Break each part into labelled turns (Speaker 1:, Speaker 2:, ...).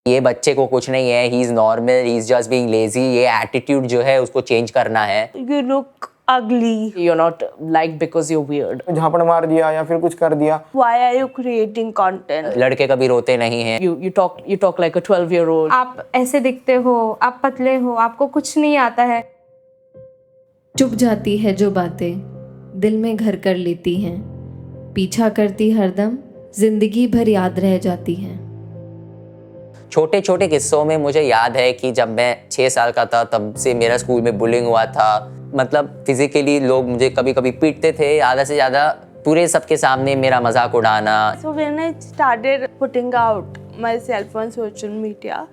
Speaker 1: ये बच्चे को कुछ नहीं है, he is normal, he is just being lazy, ये एटीट्यूड जो है उसको चेंज करना है।
Speaker 2: You look ugly.
Speaker 3: You're not liked because you're weird.
Speaker 4: झापड़ मार दिया या फिर कुछ कर दिया।
Speaker 2: Why are you creating content?
Speaker 1: लड़के कभी रोते नहीं हैं।
Speaker 3: You talk like a 12-year-old.
Speaker 5: आप ऐसे दिखते हो, आप पतले हो, आपको कुछ नहीं आता है।
Speaker 6: चुप जाती है जो बातें दिल में घर कर लेती हैं, पीछा करती हरदम जिंदगी भर याद रह जाती हैं।
Speaker 1: छोटे छोटे किस्सों में मुझे याद है कि जब मैं 6 साल का था तब से मेरा स्कूल में बुलिंग हुआ था। मतलब फिजिकली लोग मुझे कभी कभी पीटते थे, आधा से ज़्यादा पूरे सबके सामने मेरा मजाक उड़ाना।
Speaker 2: So when I started putting out myself on social media,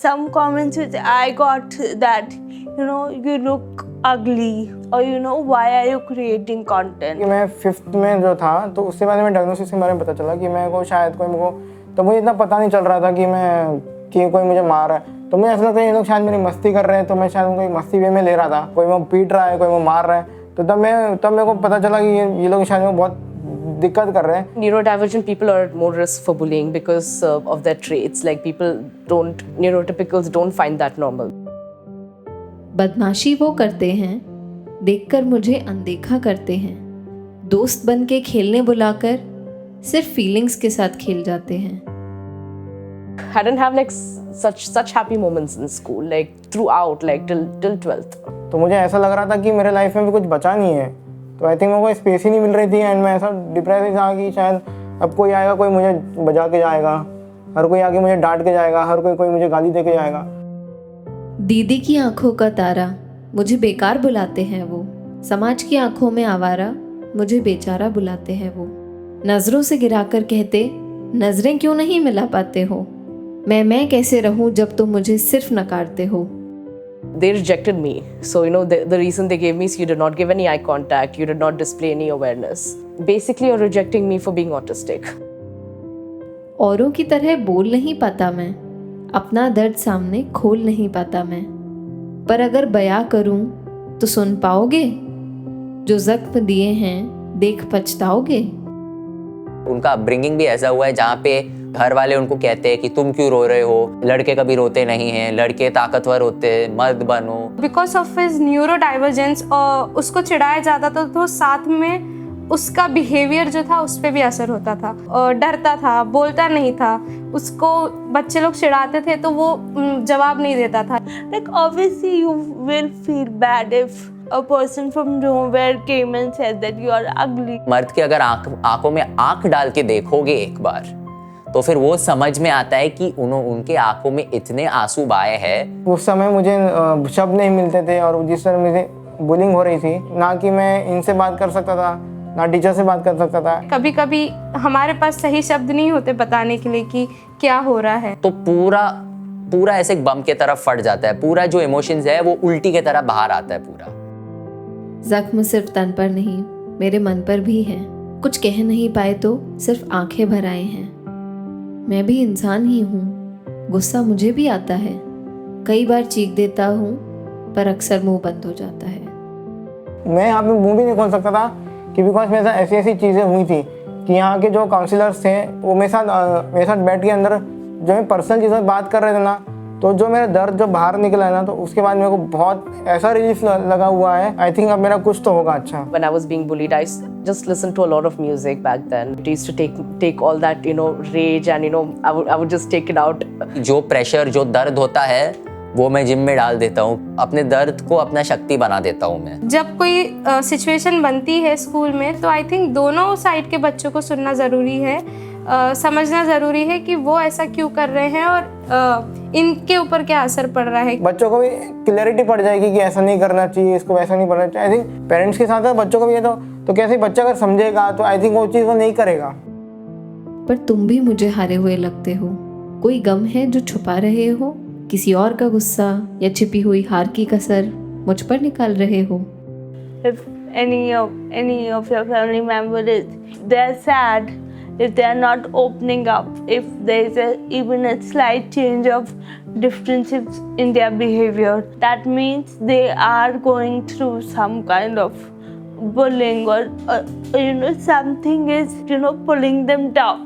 Speaker 2: some comments which I got that, you look ugly, or why are you creating content?
Speaker 4: कि मैं 5th में जो था तो उससे बाद में डायग्नोसिस के बारे में पता चला कि मैं को शायद कोई मेरे को, तो मुझे इतना पता नहीं चल रहा था कि कोई मुझे मार रहा है। तो मुझे ऐसा लगता है ये लोग शायद मेरी मस्ती कर रहे हैं, तो मैं शायद उनको एक मस्ती वे में ले रहा था। कोई वो पीट रहा है, कोई वो मार रहा है, तो तब मेरे को पता चला कि ये लोग शायद मेरे को बहुत दिक्कत कर रहे हैं।
Speaker 3: Neurodivergent people are at more risk for bullying because of their traits. Like neurotypicals don't find that normal.
Speaker 6: बदमाशी वो करते हैं देखकर मुझे अनदेखा करते हैं, दोस्त बन के खेलने बुलाकर सिर्फ फीलिंग्स के साथ खेल जाते हैं।
Speaker 3: I didn't have like such happy moments in school, like throughout, like till 12th.
Speaker 4: तो मुझे ऐसा लग रहा था कि मेरे लाइफ में भी कुछ बचा नहीं है, तो आई थिंक मेरे को स्पेस ही नहीं मिल रही थी। एंड मैं ऐसा डिप्रेस था कि शायद अब कोई आएगा, कोई मुझे बजा के जाएगा, हर कोई आके मुझे डांट के जाएगा, हर कोई मुझे गाली दे के जाएगा।
Speaker 6: दीदी की आंखों का तारा मुझे बेकार बुलाते हैं वो, समाज की आंखों में आवारा मुझे बेचारा बुलाते हैं वो। नज़रों से गिराकर कहते नज़रें क्यों नहीं मिला पाते हो, मैं कैसे रहूं जब तुम मुझे सिर्फ नकारते हो।
Speaker 3: They rejected me. So, the reason they gave me is you did not give any eye contact, you did not display any awareness. Basically, you're rejecting me for being autistic.
Speaker 6: औरों की तरह बोल नहीं पाता मैं, अपना दर्द सामने खोल नहीं पाता मैं, पर अगर बयां करूं तो सुन पाओगे, जो जख्म दिए हैं देख पछताओगे।
Speaker 1: उनका अपब्रिंगिंग भी ऐसा हुआ है जहाँ पे घर वाले उनको कहते हैं कि तुम क्यों रो रहे हो, लड़के कभी रोते नहीं हैं, लड़के ताकतवर होते हैं, मर्द बनो।
Speaker 5: बिकॉज ऑफ हिज न्यूरोडाइवर्जेंस उसको चिढ़ाया जाता था, तो साथ में उसका बिहेवियर जो था उस पर भी असर होता था। और डरता था, बोलता नहीं था, उसको बच्चे लोग चिढ़ाते थे तो वो जवाब नहीं देता था।
Speaker 2: Like obviously you will feel bad if a person from nowhere came and said that you are ugly.
Speaker 1: मर्द के अगर आंखों में आंख डाल के देखोगे एक बार, तो फिर वो समझ में आता है कि उनके आंखों में इतने आंसू बहाए हैं।
Speaker 4: उस समय मुझे शब्द नहीं मिलते थे, और जिस तरह मुझे बुलिंग हो रही थी, ना कि मैं इनसे बात कर सकता था, ना टीचर से बात कर सकता था।
Speaker 5: कभी कभी हमारे पास सही शब्द नहीं होते बताने के लिए कि क्या हो रहा है,
Speaker 1: तो पूरा ऐसे बम के तरफ फट जाता है, पूरा जो इमोशंस है वो उल्टी के तरह बाहर आता है पूरा।
Speaker 6: जख्म सिर्फ तन पर नहीं मेरे मन पर भी है, कुछ कह नहीं पाए तो सिर्फ आंखें भर आए हैं। मैं भी इंसान ही हूँ, गुस्सा मुझे भी आता है, कई बार चीख देता हूँ पर अक्सर मुंह बंद हो जाता है।
Speaker 4: मैं यहाँ पे मुंह भी नहीं खोल सकता था कि बिकॉज मेरे साथ ऐसी चीज़ें हुई थी कि यहाँ के जो काउंसलर्स थे वो मेरे साथ बैठ के अंदर जो मैं पर्सनल चीज़ों बात कर रहे थे ना, तो जो मेरा दर्द जो बाहर निकला है ना, तो उसके बाद मेरे को बहुत ऐसा रिलीफ लगा हुआ है। आई थिंक अब मेरा कुछ तो होगा अच्छा।
Speaker 3: When I was being bullied, I just listened to a lot of music back then. I used to take all that rage and I would just take it out.
Speaker 1: जो pressure, जो दर्द होता है वो मैं जिम में डाल देता हूँ, अपने दर्द को अपना शक्ति बना देता हूँ मैं।
Speaker 5: जब कोई सिचुएशन बनती है स्कूल में, तो आई थिंक दोनों साइड के बच्चों को सुनना ज़रूरी है, समझना ज़रूरी है कि वो ऐसा क्यों कर रहे हैं और इनके ऊपर क्या असर पड़ रहा है।
Speaker 4: बच्चों को भी क्लैरिटी पड़ जाएगी कि ऐसा नहीं करना चाहिए, इसको वैसा नहीं करना चाहिए। आई थिंक पेरेंट्स के साथ बच्चों को भी है, तो कैसे बच्चा अगर समझेगा तो आई थिंक वो चीज़ वो नहीं करेगा।
Speaker 6: पर तुम भी मुझे हारे हुए लगते हो, कोई गम है जो छुपा रहे हो, किसी और का गुस्सा या छिपी हुई हार की कसर मुझ पर निकाल रहे हो।
Speaker 2: If any of your family members they're sad, if they are not opening up, if there is even a slight change of differences in their behavior, that means they are going through some kind of bullying or something is pulling them down.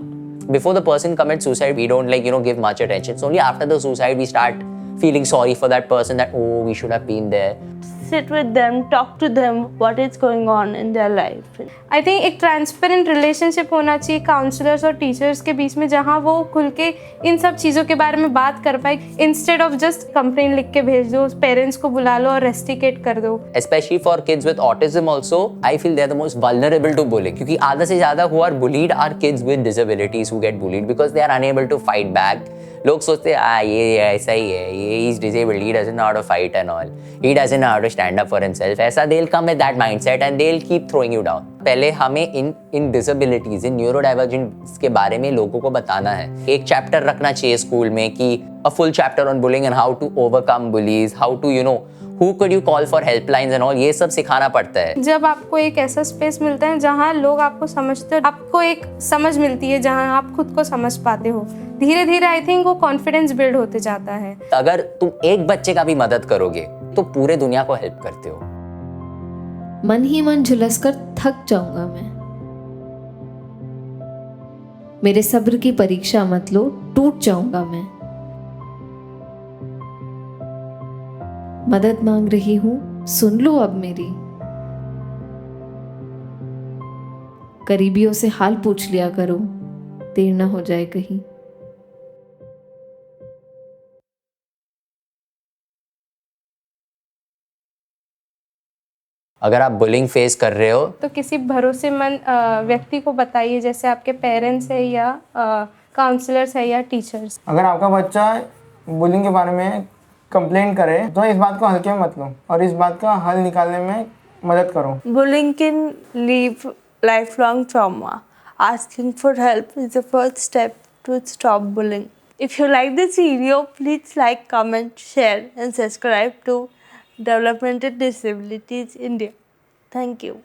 Speaker 1: before the person commits suicide, we don't like, give much attention. It's only after the suicide we start feeling sorry for that person, that oh, we should have been there.
Speaker 2: Sit with them, talk to them what is going on in their life.
Speaker 5: I think एक transparent relationship होना चाहिए counsellors और teachers के बीच में, जहाँ वो खुल के इन सब चीज़ों के बारे में बात कर पाए, इंस्टेड ऑफ जस्ट कंप्लेंट लिख के भेज दो, पेरेंट्स को बुला लो और रेस्टिकेट कर दो.
Speaker 1: Especially for kids with autism also, I feel they're the most vulnerable to bullying. क्योंकि आधा से ज़्यादा who are bullied are kids with disabilities who get bullied because they are unable to fight back. लोग सोचते हैं ये ऐसा ही है, ये is disabled, he doesn't know how to fight and all, he doesn't know how to stand up for himself. ऐसा they'll come with that mindset and they'll keep throwing you down. पहले हमें इन disabilities, इन neurodivergence के बारे में लोगों को बताना है. एक चैप्टर रखना चाहिए स्कूल में कि a full chapter on bullying and how to overcome bullies, how to who could you call for helplines and all, ये सब सिखाना पड़ता है.
Speaker 5: जब आपको एक ऐसा स्पेस मिलता है जहाँ लोग आपको समझते हो, आपको एक समझ मिलती है जहाँ आप खुद को समझ पाते हो, धीरे धीरे आई थिंक वो कॉन्फिडेंस बिल्ड होते जाता है.
Speaker 1: अगर तुम एक बच्चे का भी मदद करोगे तो पूरे दुनिया को हेल्प करते हो.
Speaker 6: मन ही मन झुलस कर थक जाऊंगा मैं. मेरे सब्र की परीक्षा मत लो, टूट जाऊंगा मैं. मदद मांग रही हूं, सुन लो अब मेरी. करीबियों से हाल पूछ लिया करो, देर ना हो जाए कहीं.
Speaker 1: अगर आप बुलिंग फेस कर रहे हो
Speaker 5: तो किसी भरोसेमंद व्यक्ति को बताइए, जैसे आपके पेरेंट्स है या काउंसलर्स है या टीचर्स.
Speaker 4: अगर आपका बच्चा बुलिंग के बारे में कंप्लेंट करे तो इस बात को हल्के में मत लो और इस बात का हल निकालने में मदद करो.
Speaker 2: Bullying can leave lifelong trauma. Asking for help is the first step to stop bullying. If you like this video, please like, comment, share and subscribe to Developmental Disabilities India. Thank you.